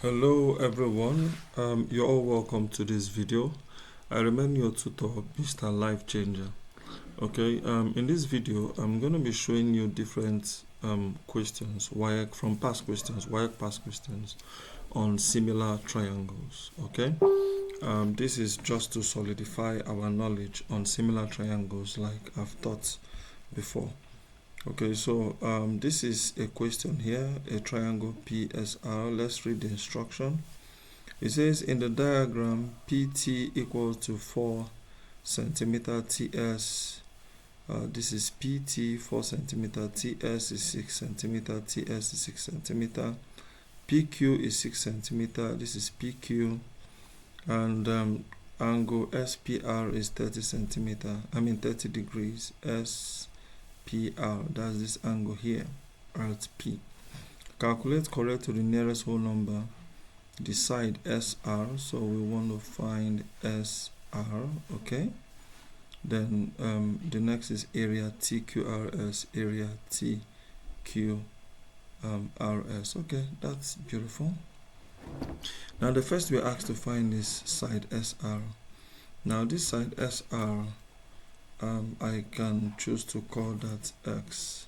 Hello everyone, you're all welcome to this video. I remain your tutor, Mr. Life Changer. Okay, in this video, I'm going to be showing you different questions, Waec from past questions, Waec past questions on similar triangles. Okay, this is just to solidify our knowledge on similar triangles like I've taught before. Okay, so this is a question here, a triangle PSR. Let's read the instruction. It says in the diagram PT equals to 4 centimeter TS. This is PT 4 centimeter, TS is 6 centimeter, TS is 6 centimeter, PQ is 6 centimeter. This is PQ, and angle SPR is 30 centimeter. 30 degrees. SPR, that's this angle here at P. Calculate correct to the nearest whole number. Decide SR, so we want to find SR. Okay, then the next is area TQRS, area TQRS. Okay, that's beautiful. Now the first we're asked to find is side SR. Now this side SR, I can choose to call that X.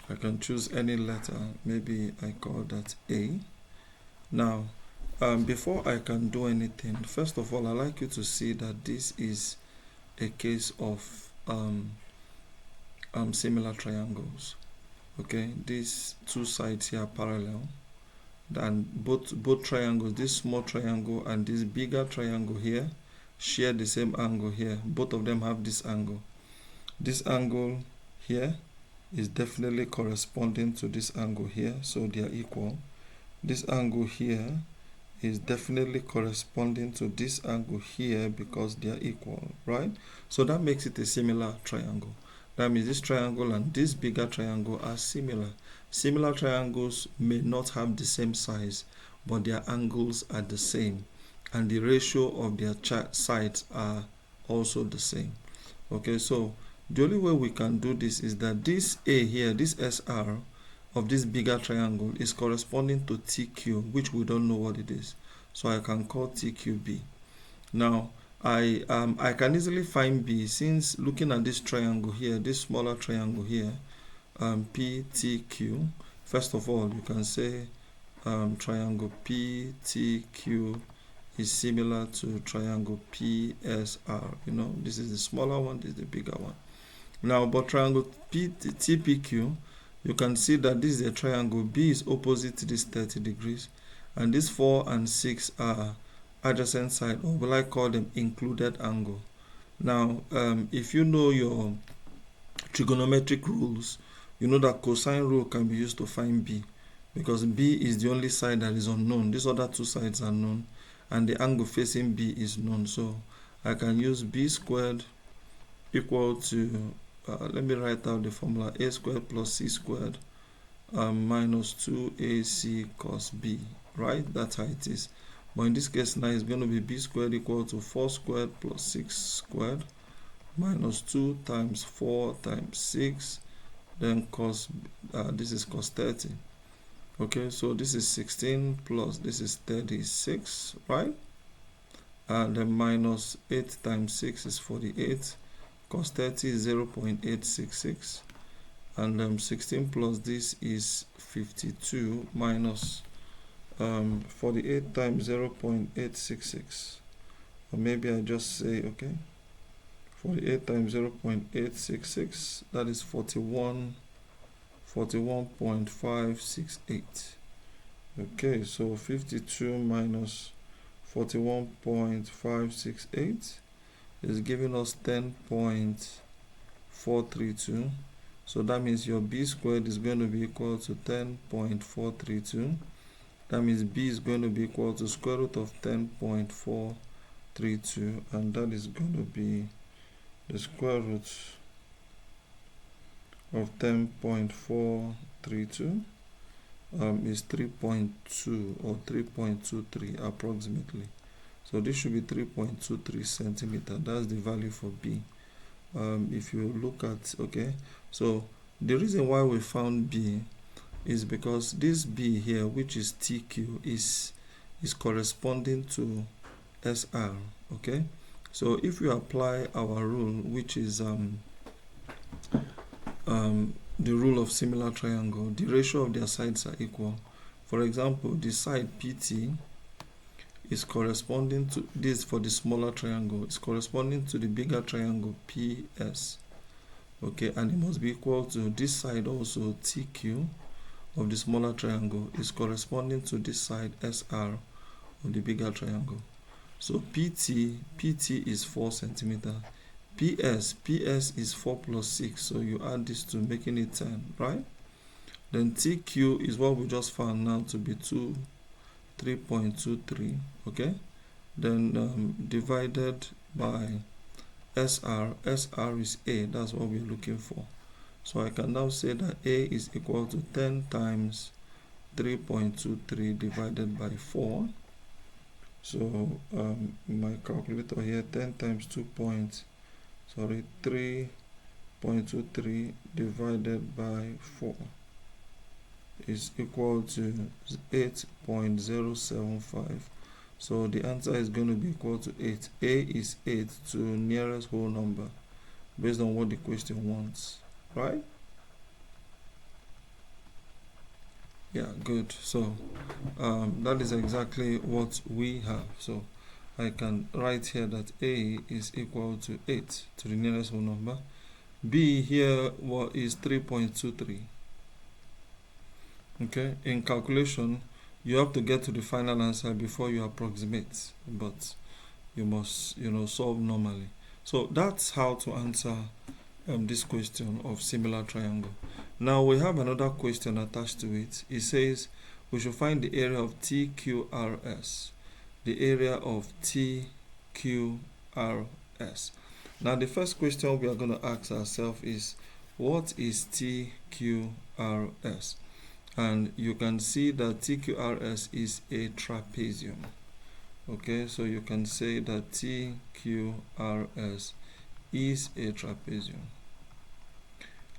I can choose any letter. Maybe I call that A. Now, before I can do anything, first of all, I'd like you to see that this is a case of similar triangles. Okay, these two sides here are parallel. And both triangles, this small triangle and this bigger triangle here, share the same angle here. Both of them have this angle. This angle here is definitely corresponding to this angle here, so they are equal. This angle here is definitely corresponding to this angle here because they are equal, right? So that makes it a similar triangle. That means this triangle and this bigger triangle are similar. Similar triangles may not have the same size, but their angles are the same, and the ratio of their sides are also the same. Okay, so the only way we can do this is that this A here, this SR of this bigger triangle is corresponding to TQ, which we don't know what it is. So I can call TQB. Now, I can easily find B, since looking at this triangle here, this smaller triangle here, PTQ. First of all, you can say triangle PTQ is similar to triangle PSR. This is the smaller one, this is the bigger one. Now, but triangle TPQ, you can see that this is a triangle. B is opposite to this 30 degrees, and these 4 and 6 are adjacent side, or will I call them included angle. Now, if you know your trigonometric rules, you know that cosine rule can be used to find B, because B is the only side that is unknown. These other two sides are known, and the angle facing B is known. So I can use B squared equal to let me write out the formula: a squared plus c squared minus 2ac cos b, right? That's how it is. But in this case now, it's going to be b squared equal to 4 squared plus 6 squared minus 2 times 4 times 6, then cos, this is cos 30. Okay, so this is 16 plus this is 36, right? And then minus 8 times 6 is 48. Cos 30 is 0.866, and 16 plus this is 52 minus 48 times 0.866, or maybe I just say, okay, 48 times 0.866, that is 41.568. Okay, so 52 minus 41.568 is giving us 10.432. So that means your b squared is going to be equal to 10.432. That means b is going to be equal to square root of 10.432, and that is going to be the square root of 10.432 is 3.2 or 3.23 approximately. So this should be 3.23 centimeter. That's the value for B. If you look at, okay, so the reason why we found B is because this B here, which is TQ, is corresponding to SR. Okay, so if you apply our rule, which is the rule of similar triangle, the ratio of their sides are equal. For example, the side PT is corresponding to this for the smaller triangle, is corresponding to the bigger triangle PS. Okay, and it must be equal to this side also, TQ of the smaller triangle is corresponding to this side SR of the bigger triangle. So PT is 4 centimeter. PS is 4 plus 6, so you add this to making it 10, right? Then TQ is what we just found now to be 3.23, okay? Then divided by SR is A, that's what we're looking for. So I can now say that A is equal to 10 times 3.23 divided by 4. So my calculator here, 10 times 3.23 divided by 4 is equal to 8.075. So the answer is going to be equal to 8. A is 8 to nearest whole number based on what the question wants, right? Yeah, good. So that is exactly what we have. So I can write here that A is equal to 8 to the nearest whole number. B here is 3.23. Okay, in calculation, you have to get to the final answer before you approximate, but you must, solve normally. So that's how to answer this question of similar triangle. Now we have another question attached to it. It says we should find the area of TQRS. The area of TQRS. Now the first question we are going to ask ourselves is, what is TQRS? And you can see that TQRS is a trapezium. Okay, so you can say that TQRS is a trapezium.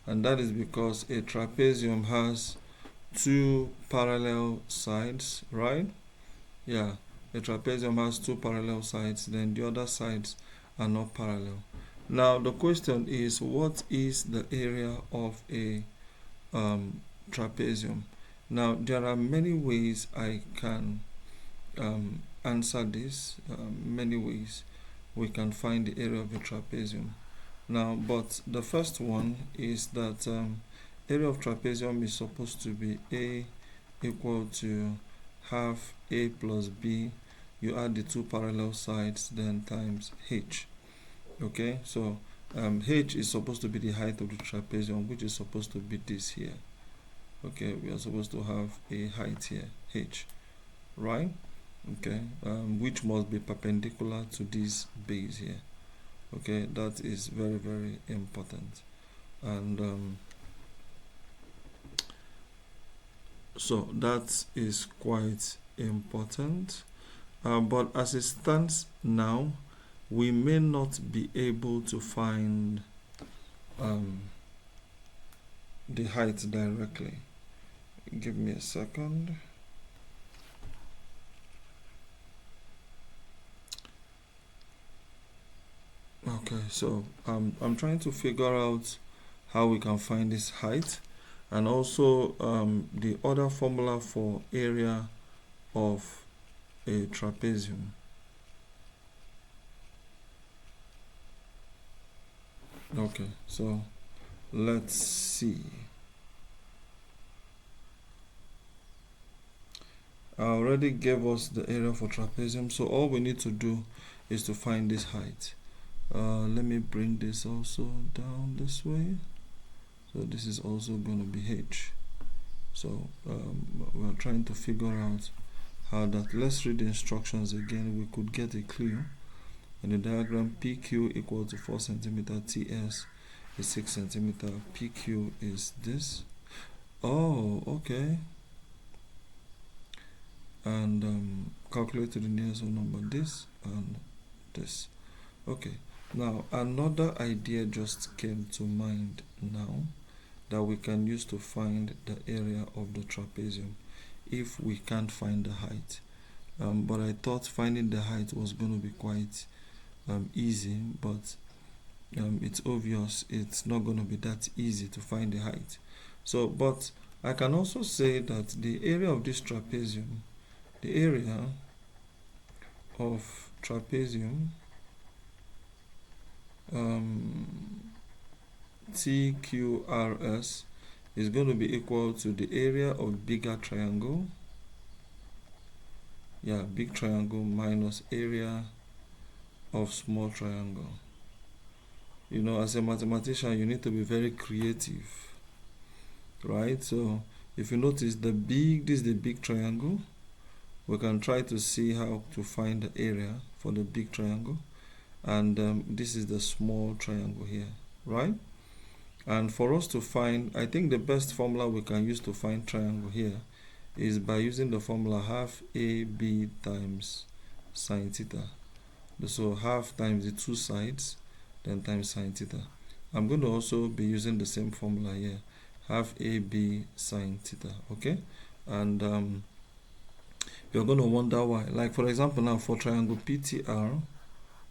And that is because a trapezium has two parallel sides, right? Yeah, a trapezium has two parallel sides, then the other sides are not parallel. Now the question is, what is the area of a trapezium? Now there are many ways I can answer this, many ways we can find the area of a trapezium. Now, but the first one is that area of trapezium is supposed to be A equal to half A plus B. You add the two parallel sides, then times H. Okay, so H is supposed to be the height of the trapezium, which is supposed to be this here. Okay, we are supposed to have a height here, H, right? Okay, which must be perpendicular to this base here. Okay, that is very, very important. And so that is quite important. But as it stands now, we may not be able to find the height directly. Give me a second. Okay, so I'm trying to figure out how we can find this height, and also the other formula for area of a trapezium. Okay, so let's see. I already gave us the area for trapezium, so all we need to do is to find this height. Let me bring this also down this way. So this is also going to be H. So we're trying to figure out how that. Let's read the instructions again. We could get a clue. In the diagram, PQ equal to 4 centimeter, TS is 6 centimeter, PQ is this. Oh, okay. And calculate to the nearest whole number, this and this. Okay, now another idea just came to mind now. that we can use to find the area of the trapezium if we can't find the height. But I thought finding the height was going to be quite easy, but it's obvious it's not going to be that easy to find the height. So, but I can also say that the area of this trapezium, the area of trapezium TQRS is going to be equal to the area of bigger triangle, big triangle, minus area of small triangle. You know, as a mathematician, you need to be very creative, right? So if you notice this is the big triangle. We can try to see how to find the area for the big triangle, and this is the small triangle here, right? And for us to find, I think the best formula we can use to find triangle here is by using the formula half AB times sine theta. So half times the two sides, then times sine theta. I'm going to also be using the same formula here, half AB sine theta, okay? And you're going to wonder why. Like for example now for triangle PTR,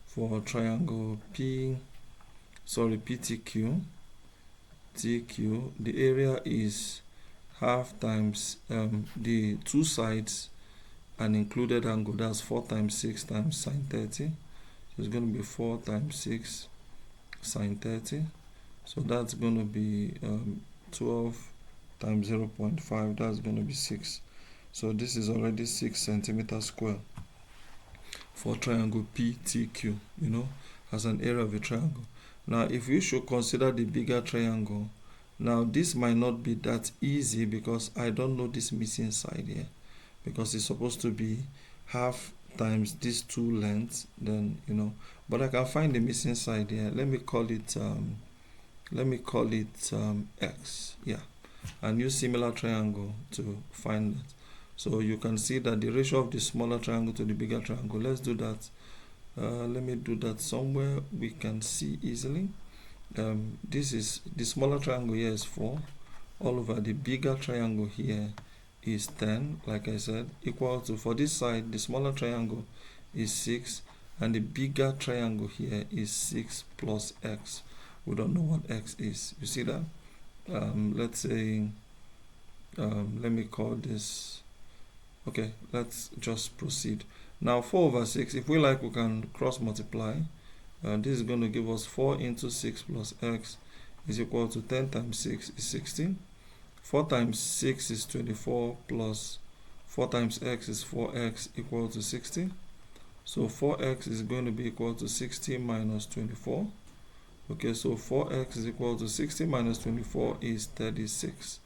for triangle PTQ, the area is half times the two sides and included angle, that's 4 times 6 times sine 30. So it's going to be 4 times 6 sine 30. So that's going to be 12 times 0.5, that's going to be 6. So this is already 6 centimeters square for triangle PTQ, you know, as an area of a triangle. Now, if we should consider the bigger triangle, now this might not be that easy because I don't know this missing side here, because it's supposed to be half times these two lengths, then, you know, but I can find the missing side here. Let me call it X, and use similar triangle to find that. So you can see that the ratio of the smaller triangle to the bigger triangle, let's do that. Let me do that somewhere we can see easily. This is the smaller triangle here is 4 all over the bigger triangle here is 10, like I said, equal to, for this side the smaller triangle is 6 and the bigger triangle here is 6 plus x. We don't know what x is. You see that? Let's say let me call this, okay, let's just proceed. Now 4 over 6, if we like, we can cross multiply. This is going to give us 4 into 6 plus x is equal to 10 times 6 is 16. 4 times 6 is 24 plus 4 times x is 4x equal to 60. So 4x is going to be equal to 60 minus 24. Okay, so 4x is equal to 60 minus 24 is 36.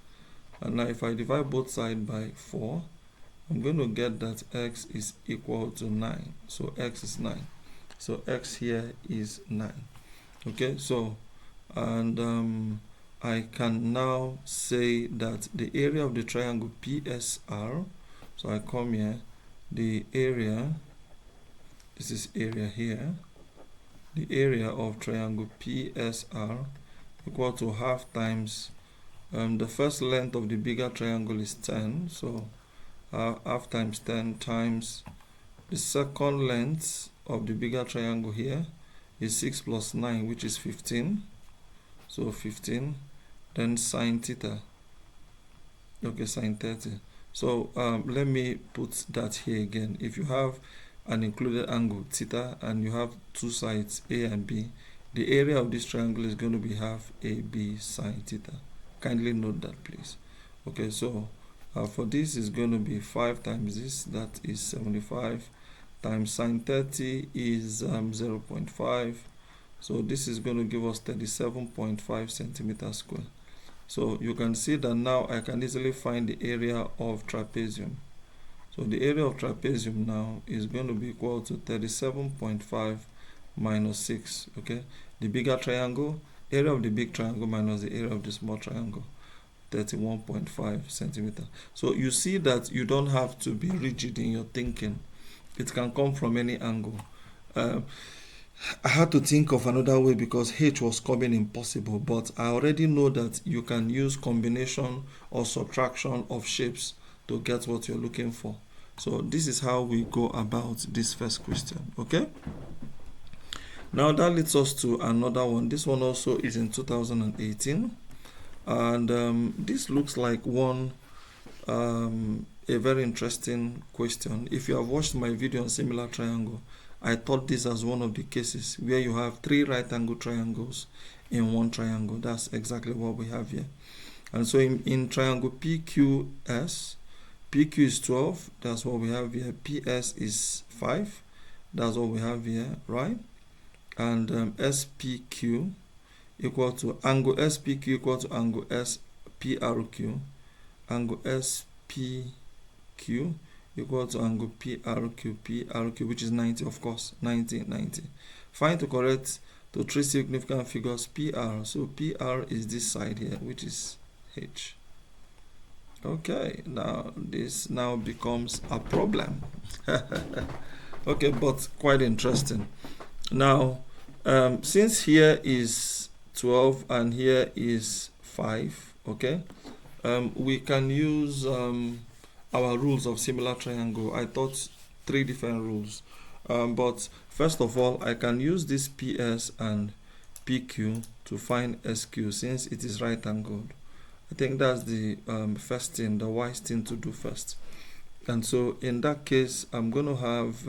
And now if I divide both sides by 4, I'm going to get that x is equal to 9. So x is 9. So x here is 9. Okay, so, and I can now say that the area of the triangle PSR, so I come here, the area, this is area here, the area of triangle PSR equal to half times, the first length of the bigger triangle is 10, so half times 10 times the second length of the bigger triangle here is 6 plus 9, which is 15. So 15, then sine theta. Okay, sine 30. So let me put that here again. If you have an included angle theta and you have two sides A and B, the area of this triangle is going to be half AB sine theta. Kindly note that, please. Okay, so for this is going to be 5 times this, that is 75, times sine 30 is 0.5. So this is going to give us 37.5 centimeters square. So you can see that now I can easily find the area of trapezium. So the area of trapezium now is going to be equal to 37.5 minus 6. Okay, the bigger triangle, area of the big triangle minus the area of the small triangle, 31.5 centimeters. So you see that you don't have to be rigid in your thinking. It can come from any angle. I had to think of another way because H was coming impossible, but I already know that you can use combination or subtraction of shapes to get what you're looking for. So this is how we go about this first question, okay? Now that leads us to another one. This one also is in 2018, and this looks like a very interesting question. If you have watched my video on similar triangle, I taught this as one of the cases where you have three right angle triangles in one triangle. That's exactly what we have here. And so in triangle PQS, PQ is 12, that's what we have here. PS is 5, that's what we have here, right? And SPQ equal to angle SPQ equal to angle SPRQ, angle SPQ equal to angle PRQ, which is 90, of course, 90, 90. Find to correct to three significant figures PR. So PR is this side here, which is H. Okay, now this now becomes a problem. Okay, but quite interesting. Now, since here is 12 and here is 5, okay, we can use our rules of similar triangle. I taught three different rules, but first of all, I can use this PS and PQ to find SQ since it is right angled. I think that's the first thing, the wise thing to do first. And so in that case, I'm going to have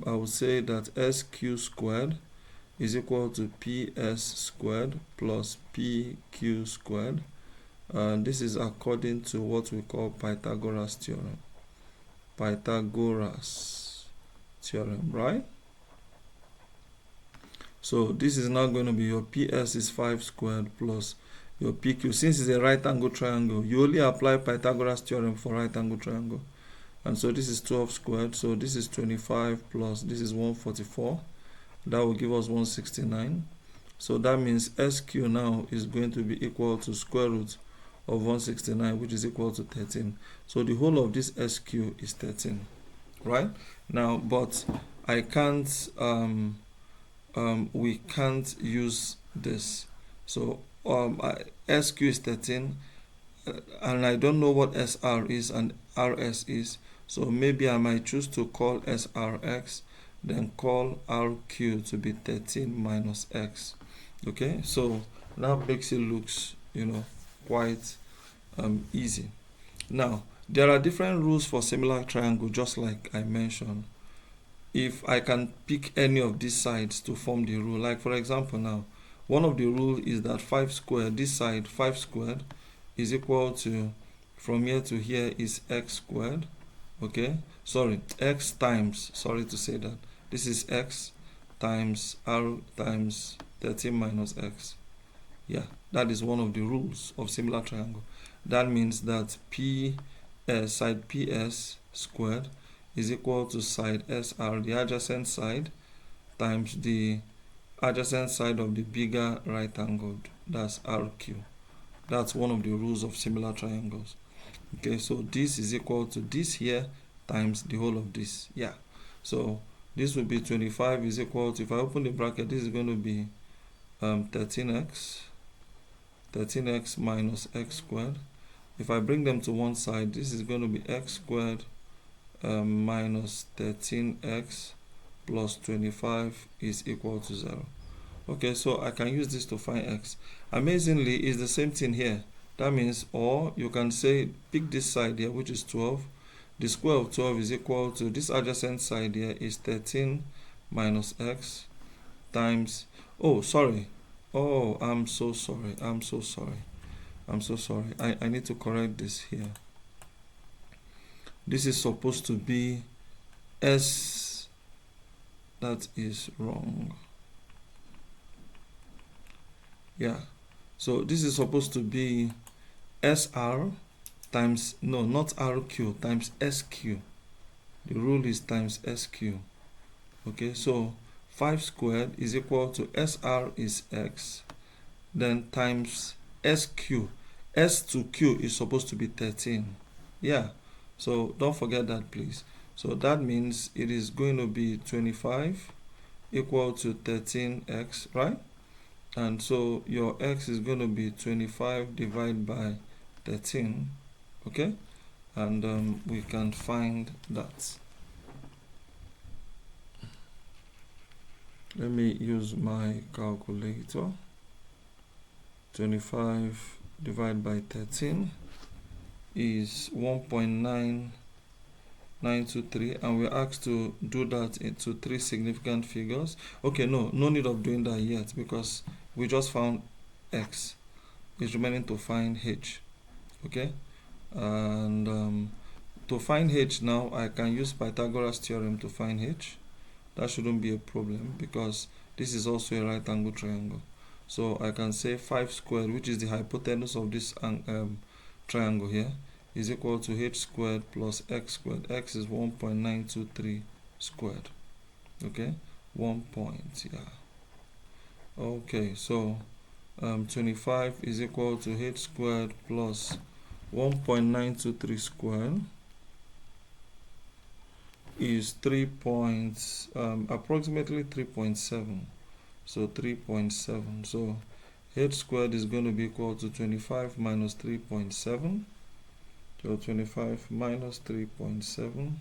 I would say that SQ squared is equal to PS squared plus PQ squared. This is according to what we call Pythagoras theorem. Pythagoras theorem, right? So this is now going to be your PS is 5 squared plus your PQ. Since it's a right angle triangle, you only apply Pythagoras theorem for right angle triangle. And so this is 12 squared. So this is 25 plus this is 144. That will give us 169. So that means SQ now is going to be equal to square root of 169, which is equal to 13. So the whole of this SQ is 13, right? Now, but I can't, we can't use this. So SQ is 13, and I don't know what SR is and RS is. So maybe I might choose to call SRX, then call RQ to be 13 minus X. Okay, so that makes it looks, quite easy. Now, there are different rules for similar triangle, just like I mentioned. If I can pick any of these sides to form the rule, like for example now, one of the rules is that 5 squared, this side 5 squared is equal to, from here to here is X squared. Okay, sorry, X times, sorry to say that, this is X times R times 13 minus X. Yeah, that is one of the rules of similar triangle. That means that side PS squared is equal to side SR, the adjacent side, times the adjacent side of the bigger right angled, that's RQ. That's one of the rules of similar triangles. Okay, so this is equal to this here times the whole of this. Yeah, so this will be 25 is equal to, if I open the bracket, this is going to be 13x minus x squared. If I bring them to one side, this is going to be x squared minus 13x plus 25 is equal to 0. Okay, so I can use this to find x. Amazingly, it's the same thing here. That means, or you can say, pick this side here, which is 12. The square of 12 is equal to, this adjacent side here is 13 minus x times, oh, sorry. Oh, I'm so sorry. I need to correct this here. This is supposed to be S. That is wrong. Yeah. So this is supposed to be SR times, no, not RQ, times SQ. The rule is times SQ. Okay, so 5 squared is equal to SR is X, then times SQ. S to Q is supposed to be 13. Yeah, so don't forget that, please. So that means it is going to be 25 equal to 13x, right? And so your x is going to be 25 divided by 13, okay? And we can find that. Let me use my calculator. 25 divided by 13 is 1.9923, and we're asked to do that into 3 significant figures. Okay, no need of doing that yet, because we just found x. It's remaining to find h, okay? And to find h now, I can use Pythagoras theorem to find h. That shouldn't be a problem, because this is also a right angle triangle. So I can say 5 squared, which is the hypotenuse of this triangle here, is equal to h squared plus x squared. X is 1.923 squared. Okay, 1 point, yeah. Okay, so 25 is equal to h squared plus 1.923 squared is approximately 3.7. So 3.7. So h squared is going to be equal to 25 minus 3.7. So 25 minus 3.7.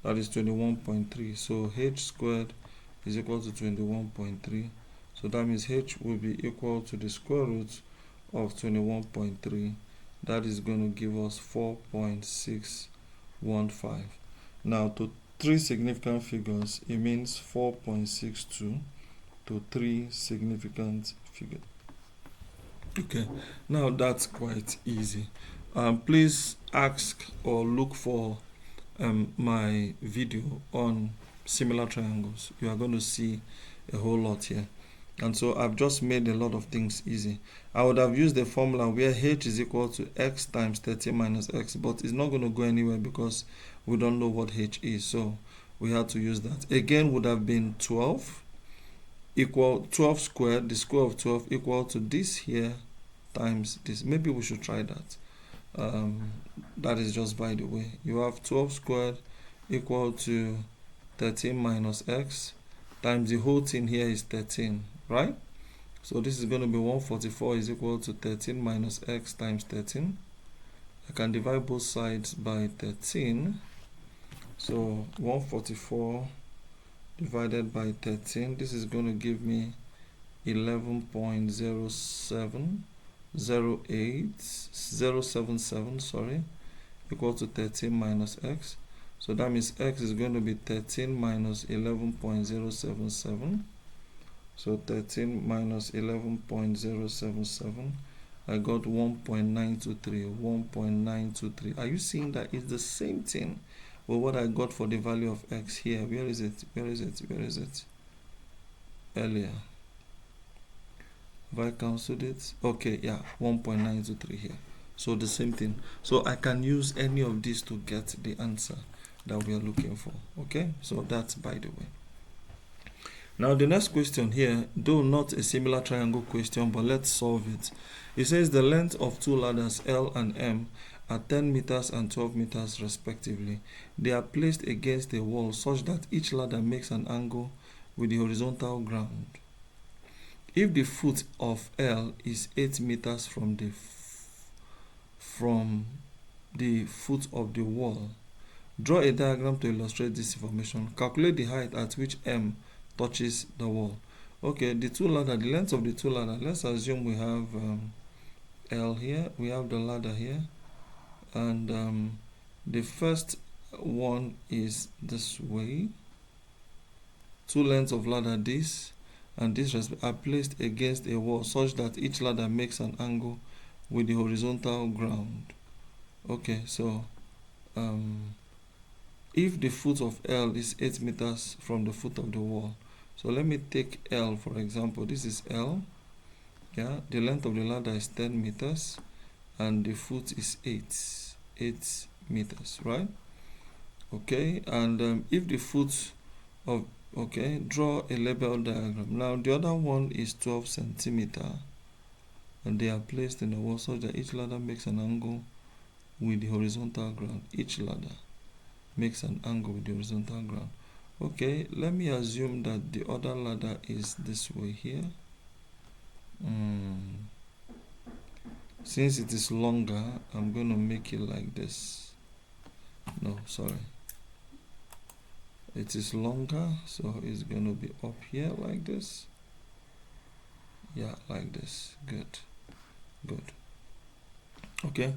That is 21.3. So h squared is equal to 21.3. So that means h will be equal to the square root of 21.3. That is going to give us 4.615. Now, to 3 significant figures, it means 4.62 to 3 significant figures. Okay, now that's quite easy. Please ask or look for my video on similar triangles. You are going to see a whole lot here. And so I've just made a lot of things easy. I would have used the formula where h is equal to x times 13 minus x, but it's not going to go anywhere because we don't know what h is. So we had to use that. Again, would have been 12 equal 12 squared, the square of 12 equal to this here times this. Maybe we should try that. That is just by the way. You have 12 squared equal to 13 minus x times the whole thing here is 13, right? So this is going to be 144 is equal to 13 minus x times 13. I can divide both sides by 13. So 144 divided by 13, this is going to give me 11.077, sorry, equal to 13 minus x. So that means x is going to be 13 minus 11.077. So 13 minus 11.077, I got 1.923. 1.923. Are you seeing that it's the same thing with what I got for the value of x here? Where is it? Where is it? Where is it? Earlier. Have I cancelled it? Okay, yeah, 1.923 here. So the same thing. So I can use any of these to get the answer that we are looking for. Okay, so that's by the way. Now the next question here, though not a similar triangle question, but let's solve it. It says the length of two ladders L and M are 10 meters and 12 meters respectively. They are placed against a wall such that each ladder makes an angle with the horizontal ground. If the foot of L is 8 meters from the foot of the wall, draw a diagram to illustrate this information. Calculate the height at which M touches the wall. Okay, the two ladder, the length of the two ladder. Let's assume we have L here, we have the ladder here, and the first one is this way. Two lengths of ladder, this and this, are placed against a wall such that each ladder makes an angle with the horizontal ground. Okay, so if the foot of L is 8 meters from the foot of the wall, so let me take L for example. This is L. Yeah, the length of the ladder is 10 meters and the foot is 8 meters, right? Okay, and if the foot of, okay, draw a label diagram. Now the other one is 12 centimeter and they are placed in the wall such that each ladder makes an angle with the horizontal ground. Each ladder makes an angle with the horizontal ground. Okay, let me assume that the other ladder is this way here. Since it is longer, I'm going to make it like this. No, sorry. It is longer, so it's going to be up here like this. Yeah, like this. Good. Okay.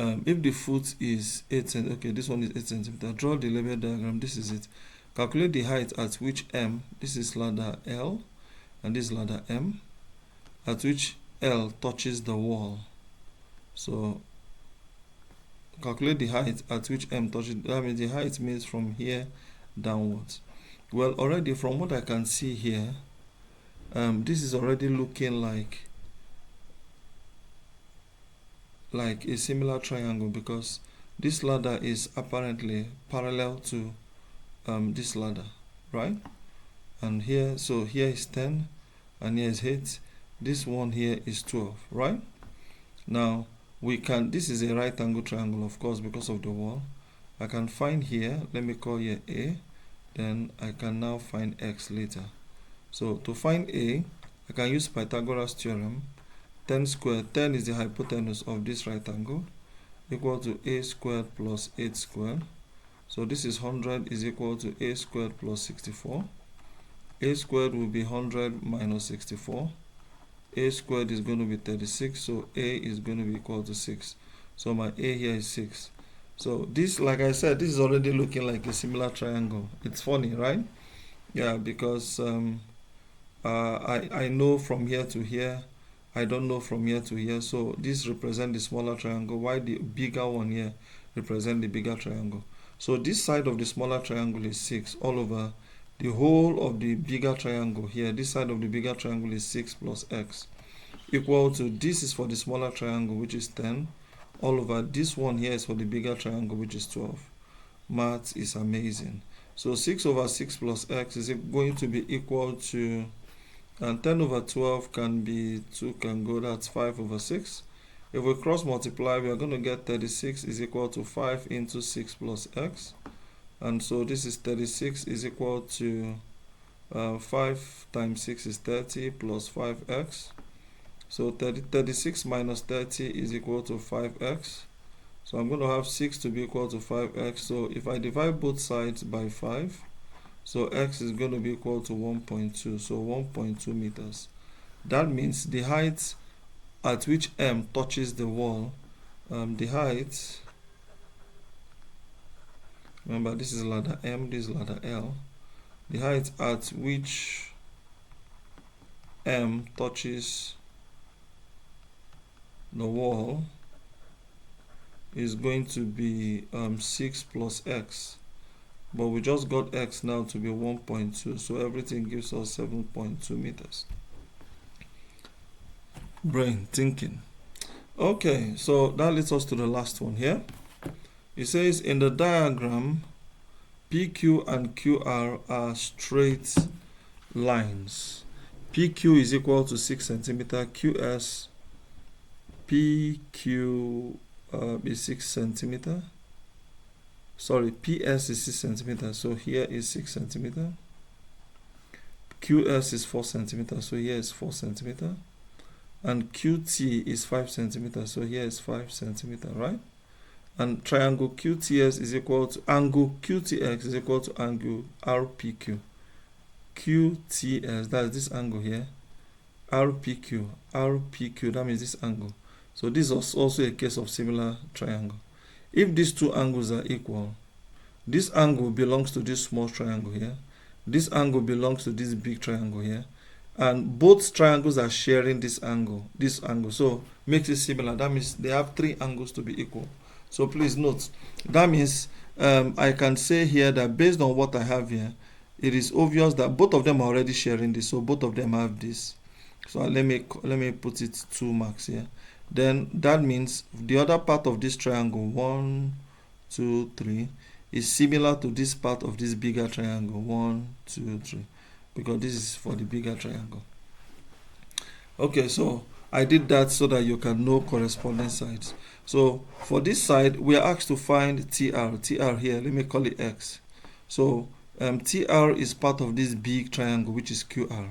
If the foot is 8 cm, okay, this one is 8 cm. Draw the label diagram. This is it. Calculate the height at which M, this is ladder L, and this is ladder M, at which L touches the wall. So calculate the height at which M touches. That means the height means from here downwards. Well, already from what I can see here, this is already looking like a similar triangle, because this ladder is apparently parallel to this ladder, right? And here, so here is 10 and here is 8. This one here is 12, right? Now we can, this is a right angle triangle, of course, because of the wall. I can find here, let me call here A, then I can now find X later. So to find A, I can use Pythagoras theorem. 10 squared, 10 is the hypotenuse of this right angle, equal to A squared plus 8 squared. So this is 100 is equal to A squared plus 64. A squared will be 100 minus 64. A squared is going to be 36, so A is going to be equal to 6. So my A here is 6. So this, like I said, this is already looking like a similar triangle. It's funny, right? Yeah, because I know from here to here, I don't know from here to here. So this represents the smaller triangle, while the bigger one here represents the bigger triangle. So this side of the smaller triangle is 6 all over. The whole of the bigger triangle here, this side of the bigger triangle is 6 plus x, equal to, this is for the smaller triangle, which is 10, all over. This one here is for the bigger triangle, which is 12. Math is amazing. So 6 over 6 plus x is going to be equal to, and 10 over 12 can be 2, can go, that's 5 over 6. If we cross multiply, we are going to get 36 is equal to 5 into 6 plus x. And so this is 36 is equal to 5 times 6 is 30 plus 5x. So 36 minus 30 is equal to 5x. So I'm going to have 6 to be equal to 5x. So if I divide both sides by 5, so x is going to be equal to 1.2. So 1.2 meters. That means the height at which M touches the wall, the height, remember this is ladder M, this is ladder L, the height at which M touches the wall is going to be 6 plus x, but we just got x now to be 1.2, so everything gives us 7.2 meters. Brain thinking. Okay, so that leads us to the last one here. It says in the diagram, PQ and QR are straight lines. PQ is equal to 6 centimeter. QS, PQ is 6 centimeter. Sorry, PS is 6 centimeter. So here is 6 centimeter. QS is 4 centimeter. So here is 4 centimeter. And QT is 5 centimeter. So here is 5 centimeter, right? And triangle QTS is equal to angle QTX is equal to angle RPQ. QTS, that is this angle here. RPQ, that means this angle. So this is also a case of similar triangle. If these two angles are equal, this angle belongs to this small triangle here. This angle belongs to this big triangle here. And both triangles are sharing this angle. So makes it similar. That means they have 3 angles to be equal. So please note, that means I can say here that based on what I have here, it is obvious that both of them are already sharing this. So both of them have this. So let me put it 2 marks here. Then that means the other part of this triangle, 1, 2, 3, is similar to this part of this bigger triangle, 1, 2, 3, because this is for the bigger triangle. Okay, so I did that so that you can know corresponding sides. So for this side, we are asked to find TR. TR here, let me call it X. So TR is part of this big triangle, which is QR.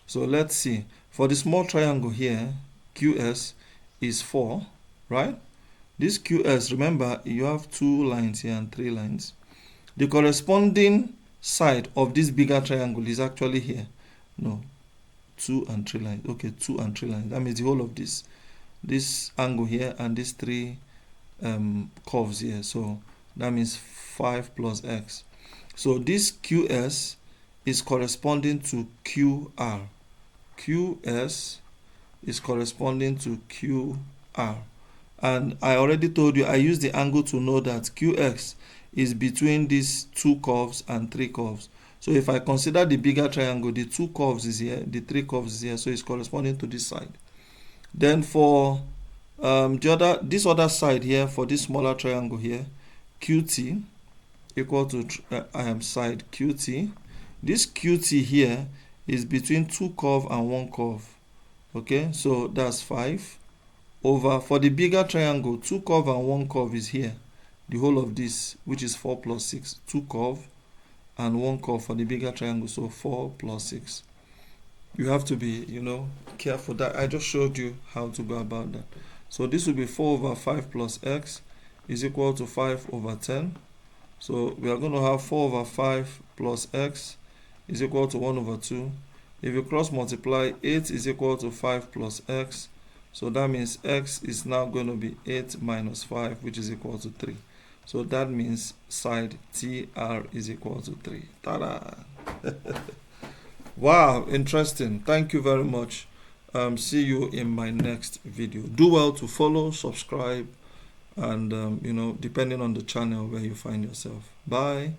So let's see. For the small triangle here, QS is 4, right? This QS, remember, you have 2 lines here and 3 lines. The corresponding side of this bigger triangle is actually here. No, 2 and 3 lines. Okay, 2 and 3 lines. That means the whole of this angle here and these 3 curves here. So that means 5 plus X. So this QS is corresponding to QR. QS is corresponding to QR. And I already told you, I use the angle to know that QX is between these 2 curves and 3 curves. So if I consider the bigger triangle, the 2 curves is here, the 3 curves is here, so it's corresponding to this side. Then for this other side here, for this smaller triangle here, QT equal to side QT. This QT here is between 2 curve and 1 curve. Okay, so that's 5 over, for the bigger triangle, 2 curve and 1 curve is here. The whole of this, which is 4 plus 6, 2 curve and 1 curve for the bigger triangle, so 4 plus 6. You have to be, careful. That I just showed you how to go about that. So this will be 4 over 5 plus X is equal to 5 over 10. So we are going to have 4 over 5 plus X is equal to 1 over 2. If you cross multiply, 8 is equal to 5 plus X. So that means X is now going to be 8 minus 5, which is equal to 3. So that means side TR is equal to 3. Ta-da! Wow, interesting. Thank you very much. See you in my next video. Do well to follow, subscribe, and depending on the channel where you find yourself. Bye.